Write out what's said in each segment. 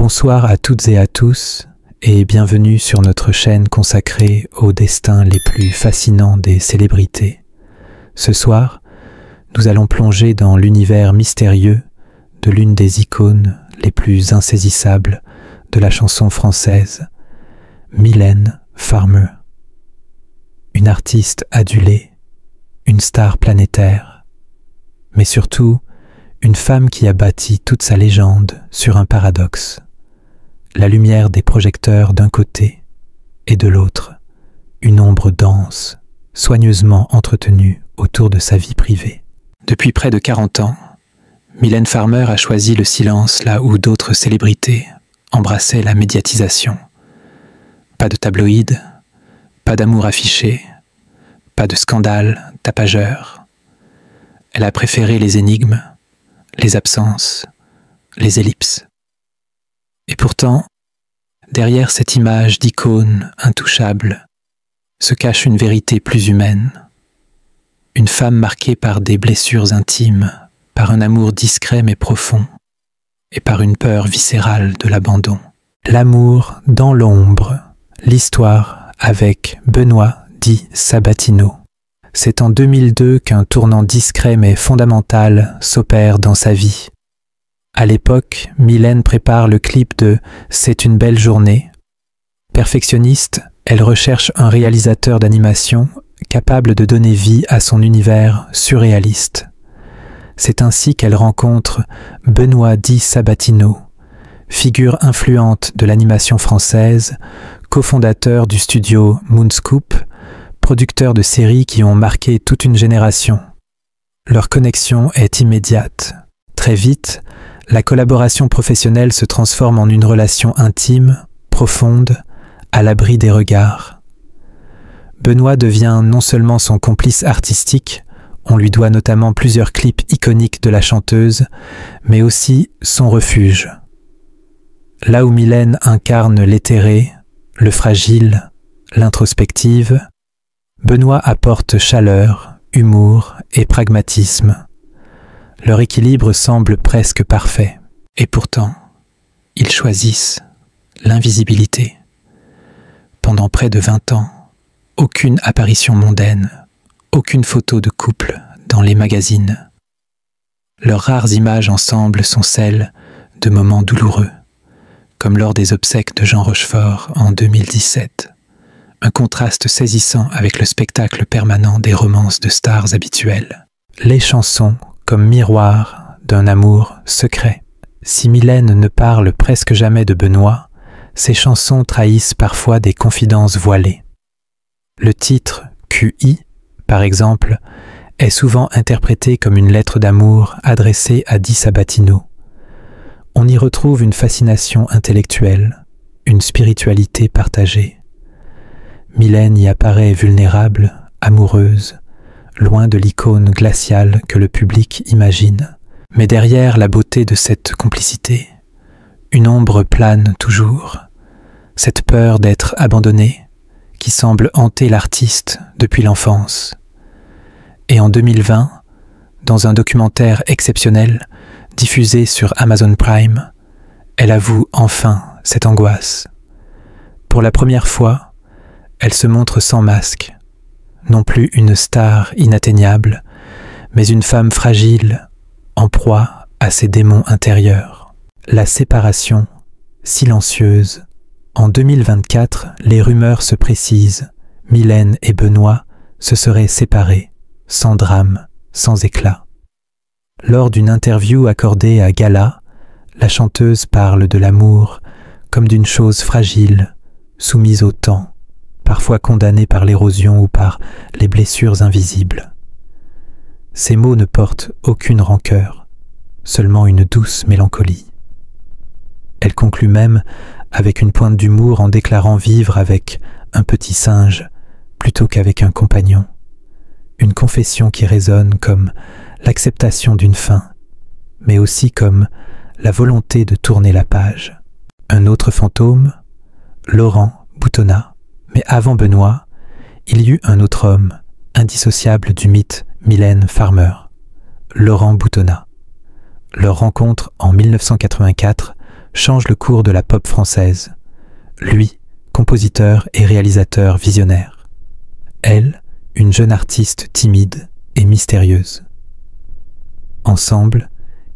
Bonsoir à toutes et à tous et bienvenue sur notre chaîne consacrée aux destins les plus fascinants des célébrités. Ce soir, nous allons plonger dans l'univers mystérieux de l'une des icônes les plus insaisissables de la chanson française, Mylène Farmer. Une artiste adulée, une star planétaire, mais surtout une femme qui a bâti toute sa légende sur un paradoxe. La lumière des projecteurs d'un côté et de l'autre, une ombre dense, soigneusement entretenue autour de sa vie privée. Depuis près de 40 ans, Mylène Farmer a choisi le silence là où d'autres célébrités embrassaient la médiatisation. Pas de tabloïd, pas d'amour affiché, pas de scandale tapageur. Elle a préféré les énigmes, les absences, les ellipses. Et pourtant, derrière cette image d'icône intouchable, se cache une vérité plus humaine. Une femme marquée par des blessures intimes, par un amour discret mais profond, et par une peur viscérale de l'abandon. L'amour dans l'ombre, l'histoire avec Benoît dit Sabatino. C'est en 2002 qu'un tournant discret mais fondamental s'opère dans sa vie. À l'époque, Mylène prépare le clip de « C'est une belle journée ». Perfectionniste, elle recherche un réalisateur d'animation capable de donner vie à son univers surréaliste. C'est ainsi qu'elle rencontre Benoît dit Sabatino, figure influente de l'animation française, cofondateur du studio Moonscoop, producteur de séries qui ont marqué toute une génération. Leur connexion est immédiate. Très vite, la collaboration professionnelle se transforme en une relation intime, profonde, à l'abri des regards. Benoît devient non seulement son complice artistique, on lui doit notamment plusieurs clips iconiques de la chanteuse, mais aussi son refuge. Là où Mylène incarne l'éthéré, le fragile, l'introspective, Benoît apporte chaleur, humour et pragmatisme. Leur équilibre semble presque parfait. Et pourtant, ils choisissent l'invisibilité. Pendant près de 20 ans, aucune apparition mondaine, aucune photo de couple dans les magazines. Leurs rares images ensemble sont celles de moments douloureux, comme lors des obsèques de Jean Rochefort en 2017. Un contraste saisissant avec le spectacle permanent des romances de stars habituelles. Les chansons comme miroir d'un amour secret. Si Mylène ne parle presque jamais de Benoît, ses chansons trahissent parfois des confidences voilées. Le titre QI, par exemple, est souvent interprété comme une lettre d'amour adressée à Di Sabatino. On y retrouve une fascination intellectuelle, une spiritualité partagée. Mylène y apparaît vulnérable, amoureuse, loin de l'icône glaciale que le public imagine. Mais derrière la beauté de cette complicité, une ombre plane toujours, cette peur d'être abandonnée qui semble hanter l'artiste depuis l'enfance. Et en 2020, dans un documentaire exceptionnel diffusé sur Amazon Prime, elle avoue enfin cette angoisse. Pour la première fois, elle se montre sans masque, non plus une star inatteignable, mais une femme fragile, en proie à ses démons intérieurs. La séparation, silencieuse. En 2024, les rumeurs se précisent. Mylène et Benoît se seraient séparés, sans drame, sans éclat. Lors d'une interview accordée à Gala, la chanteuse parle de l'amour comme d'une chose fragile, soumise au temps, parfois condamnée par l'érosion ou par les blessures invisibles. Ces mots ne portent aucune rancœur, seulement une douce mélancolie. Elle conclut même avec une pointe d'humour en déclarant vivre avec un petit singe plutôt qu'avec un compagnon. Une confession qui résonne comme l'acceptation d'une fin, mais aussi comme la volonté de tourner la page. Un autre fantôme, Laurent, boutonna. Mais avant Benoît, il y eut un autre homme, indissociable du mythe Mylène Farmer, Laurent boutonna. Leur rencontre en 1984 change le cours de la pop française. Lui, compositeur et réalisateur visionnaire. Elle, une jeune artiste timide et mystérieuse. Ensemble,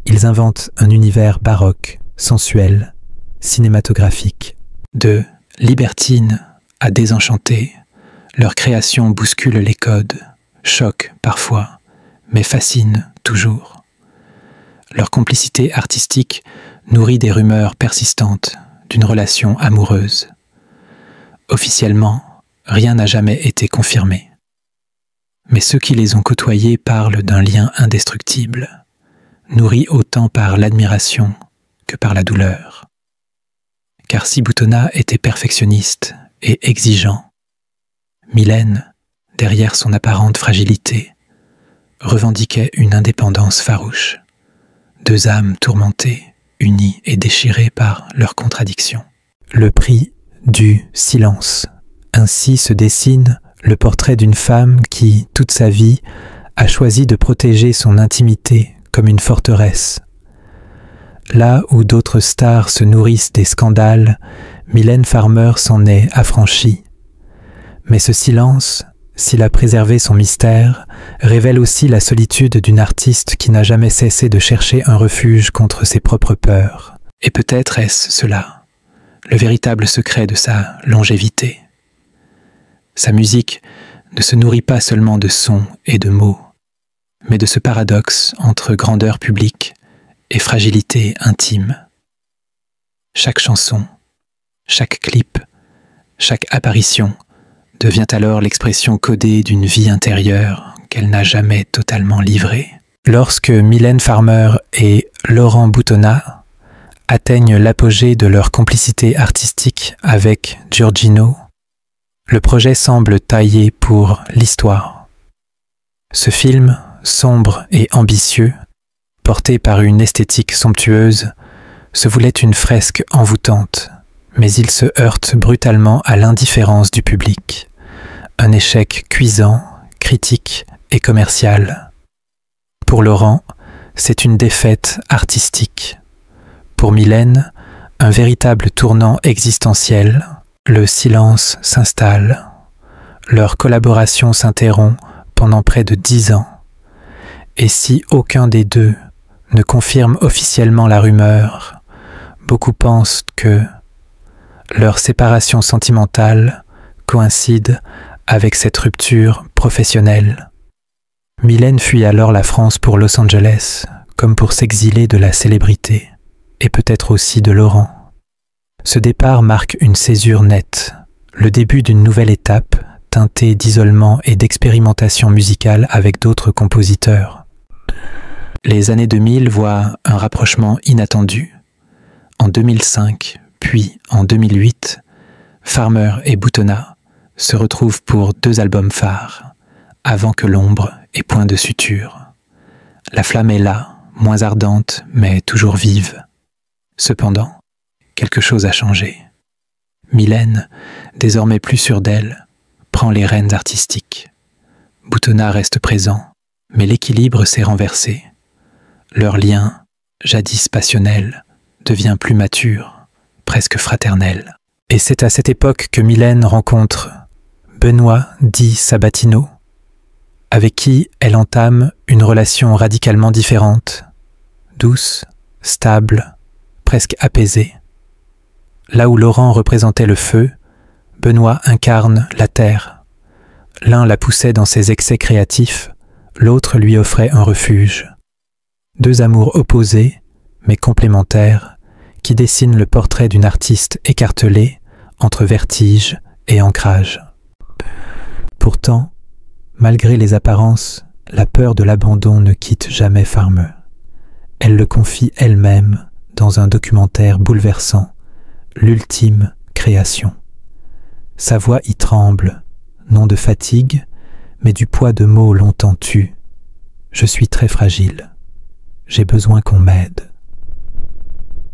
ils inventent un univers baroque, sensuel, cinématographique. De libertine à désenchanté, leur création bouscule les codes, choque parfois, mais fascine toujours. Leur complicité artistique nourrit des rumeurs persistantes d'une relation amoureuse. Officiellement, rien n'a jamais été confirmé. Mais ceux qui les ont côtoyés parlent d'un lien indestructible, nourri autant par l'admiration que par la douleur. Car si Boutonnat était perfectionniste et exigeant, Mylène, derrière son apparente fragilité, revendiquait une indépendance farouche. Deux âmes tourmentées, unies et déchirées par leurs contradictions. Le prix du silence. Ainsi se dessine le portrait d'une femme qui, toute sa vie, a choisi de protéger son intimité comme une forteresse. Là où d'autres stars se nourrissent des scandales, Mylène Farmer s'en est affranchie. Mais ce silence, s'il a préservé son mystère, révèle aussi la solitude d'une artiste qui n'a jamais cessé de chercher un refuge contre ses propres peurs. Et peut-être est-ce cela, le véritable secret de sa longévité. Sa musique ne se nourrit pas seulement de sons et de mots, mais de ce paradoxe entre grandeur publique et fragilité intime. Chaque chanson, chaque clip, chaque apparition devient alors l'expression codée d'une vie intérieure qu'elle n'a jamais totalement livrée. Lorsque Mylène Farmer et Laurent Boutonnat atteignent l'apogée de leur complicité artistique avec Giorgino, le projet semble taillé pour l'histoire. Ce film, sombre et ambitieux, porté par une esthétique somptueuse, se voulait une fresque envoûtante, mais il se heurte brutalement à l'indifférence du public. Un échec cuisant, critique et commercial. Pour Laurent, c'est une défaite artistique. Pour Mylène, un véritable tournant existentiel. Le silence s'installe. Leur collaboration s'interrompt pendant près de 10 ans. Et si aucun des deux ne confirme officiellement la rumeur, beaucoup pensent que leur séparation sentimentale coïncide avec cette rupture professionnelle. Mylène fuit alors la France pour Los Angeles, comme pour s'exiler de la célébrité, et peut-être aussi de Laurent. Ce départ marque une césure nette, le début d'une nouvelle étape, teintée d'isolement et d'expérimentation musicale avec d'autres compositeurs. Les années 2000 voient un rapprochement inattendu. En 2005, puis en 2008, Farmer et Boutonnat se retrouvent pour 2 albums phares, Avant que l'ombre et Point de suture. La flamme est là, moins ardente, mais toujours vive. Cependant, quelque chose a changé. Mylène, désormais plus sûre d'elle, prend les rênes artistiques. Boutonnat reste présent, mais l'équilibre s'est renversé. Leur lien, jadis passionnel, devient plus mature, presque fraternel. Et c'est à cette époque que Mylène rencontre Benoît dit Sabatino, avec qui elle entame une relation radicalement différente, douce, stable, presque apaisée. Là où Laurent représentait le feu, Benoît incarne la terre. L'un la poussait dans ses excès créatifs, l'autre lui offrait un refuge. 2 amours opposés, mais complémentaires, qui dessinent le portrait d'une artiste écartelée entre vertige et ancrage. Pourtant, malgré les apparences, la peur de l'abandon ne quitte jamais Farmer. Elle le confie elle-même dans un documentaire bouleversant, L'ultime création. Sa voix y tremble, non de fatigue, mais du poids de mots longtemps tus. Je suis très fragile. J'ai besoin qu'on m'aide.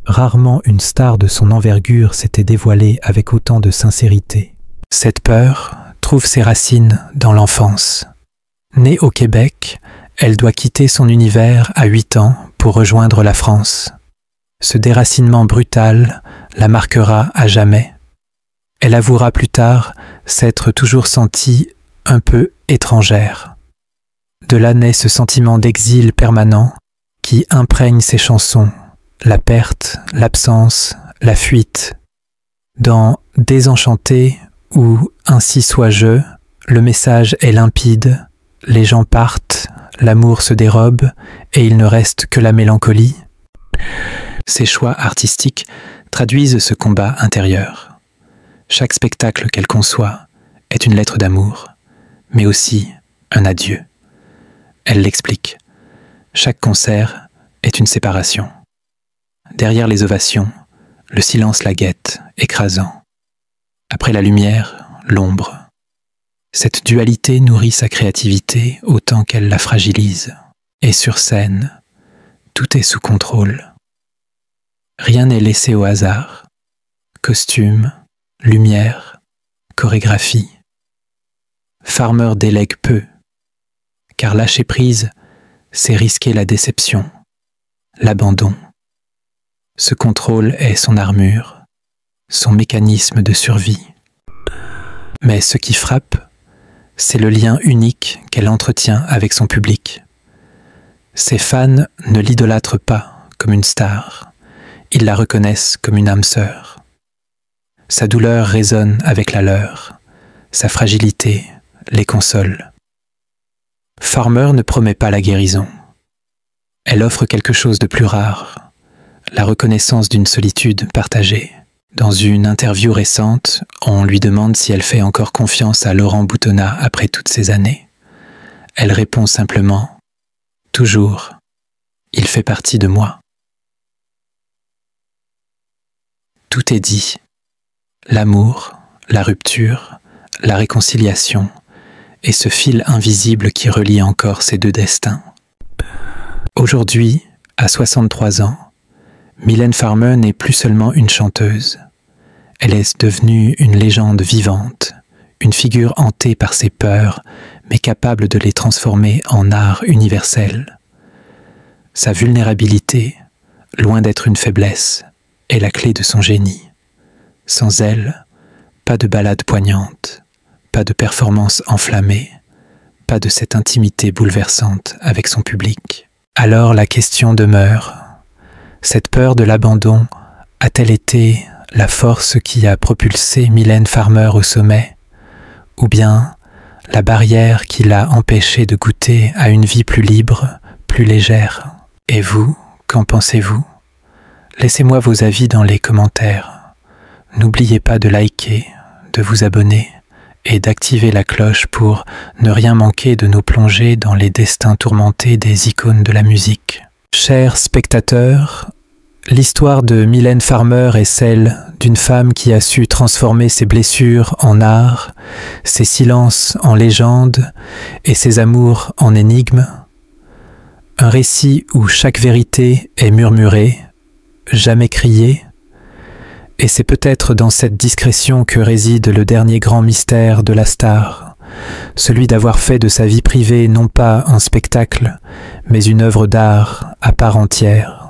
Rarement une star de son envergure s'était dévoilée avec autant de sincérité. Cette peur trouve ses racines dans l'enfance. Née au Québec, elle doit quitter son univers à 8 ans pour rejoindre la France. ce déracinement brutal la marquera à jamais. Elle avouera plus tard s'être toujours sentie un peu étrangère. De là naît ce sentiment d'exil permanent qui imprègne ses chansons, la perte, l'absence, la fuite. Dans Désenchanté ou Ainsi soit-je, le message est limpide, les gens partent, l'amour se dérobe et il ne reste que la mélancolie. Ces choix artistiques traduisent ce combat intérieur. Chaque spectacle qu'elle conçoit est une lettre d'amour, mais aussi un adieu. Elle l'explique. Chaque concert est une séparation. Derrière les ovations, le silence la guette, écrasant. Après la lumière, l'ombre. Cette dualité nourrit sa créativité autant qu'elle la fragilise. Et sur scène, tout est sous contrôle. Rien n'est laissé au hasard. Costume, lumière, chorégraphie. Farmer délègue peu, car lâcher prise, c'est risquer la déception, l'abandon. Ce contrôle est son armure, son mécanisme de survie. Mais ce qui frappe, c'est le lien unique qu'elle entretient avec son public. Ses fans ne l'idolâtrent pas comme une star, ils la reconnaissent comme une âme sœur. Sa douleur résonne avec la leur, sa fragilité les console. Farmer ne promet pas la guérison. Elle offre quelque chose de plus rare, la reconnaissance d'une solitude partagée. Dans une interview récente, on lui demande si elle fait encore confiance à Laurent Boutonnat après toutes ces années. Elle répond simplement « Toujours, il fait partie de moi ». Tout est dit. L'amour, la rupture, la réconciliation et ce fil invisible qui relie encore ces deux destins. Aujourd'hui, à 63 ans, Mylène Farmer n'est plus seulement une chanteuse. Elle est devenue une légende vivante, une figure hantée par ses peurs, mais capable de les transformer en art universel. Sa vulnérabilité, loin d'être une faiblesse, est la clé de son génie. Sans elle, pas de ballade poignante, pas de performance enflammée, pas de cette intimité bouleversante avec son public. Alors la question demeure. Cette peur de l'abandon a-t-elle été la force qui a propulsé Mylène Farmer au sommet, ou bien la barrière qui l'a empêchée de goûter à une vie plus libre, plus légère? Et vous, qu'en pensez-vous? Laissez-moi vos avis dans les commentaires. N'oubliez pas de liker, de vous abonner et d'activer la cloche pour ne rien manquer de nos plongées dans les destins tourmentés des icônes de la musique. Chers spectateurs, l'histoire de Mylène Farmer est celle d'une femme qui a su transformer ses blessures en art, ses silences en légende et ses amours en énigmes. Un récit où chaque vérité est murmurée, jamais criée, et c'est peut-être dans cette discrétion que réside le dernier grand mystère de la star, celui d'avoir fait de sa vie privée non pas un spectacle, mais une œuvre d'art à part entière.